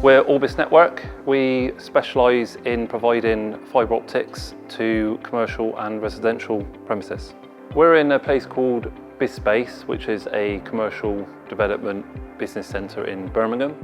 We're Orbis Network. We specialise in providing fibre optics to commercial and residential premises. We're in a place called BizSpace, which is a commercial development business centre in Birmingham.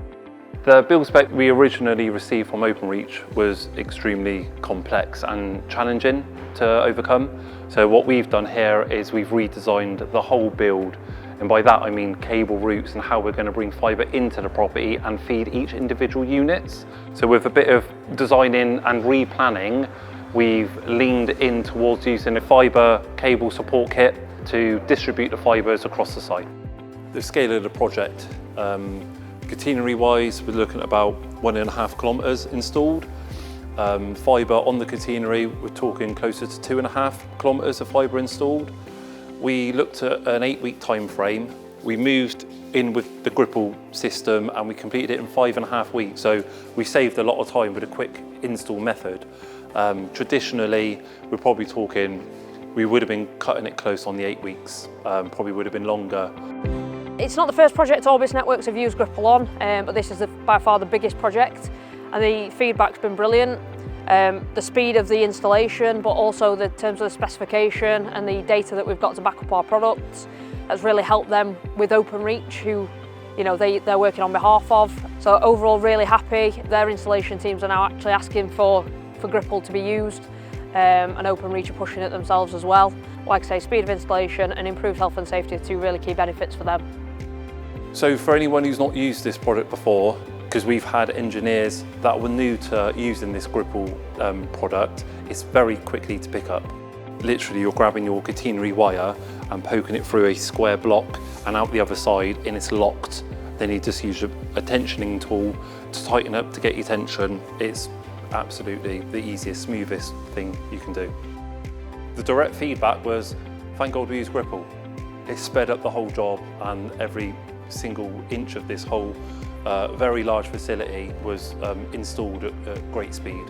The build spec we originally received from Openreach was extremely complex and challenging to overcome. So what we've done here is we've redesigned the whole build, and by that I mean cable routes and how we're going to bring fibre into the property and feed each individual units. So with a bit of designing and replanning, we've leaned in towards using a Fibre Cable Support Kit to distribute the fibres across the site. The scale of the project, catenary wise, we're looking at about 1.5 kilometres installed. Fibre on the catenary, we're talking closer to 2.5 kilometres of fibre installed. We looked at an 8-week time frame. We moved in with the Gripple system and we completed it in 5.5 weeks. So we saved a lot of time with a quick install method. Traditionally, we're probably talking, we would have been cutting it close on the 8 weeks, probably would have been longer. It's not the first project Orbis Networks have used Gripple on, but this is by far the biggest project, and the feedback's been brilliant. The speed of the installation, but also the terms of the specification and the data that we've got to back up our products has really helped them with Openreach, who they're working on behalf of. So overall, really happy. Their installation teams are now actually asking for Gripple to be used, and Openreach are pushing it themselves as well. Like I say, speed of installation and improved health and safety are two really key benefits for them. So for anyone who's not used this product before, because we've had engineers that were new to using this Gripple product, it's very quickly to pick up. Literally, you're grabbing your catenary wire and poking it through a square block and out the other side, and it's locked. Then you just use a tensioning tool to tighten up to get your tension. It's absolutely the easiest, smoothest thing you can do. The direct feedback was, thank God we used Gripple. It sped up the whole job, and every single inch of this whole very large facility was installed at great speed.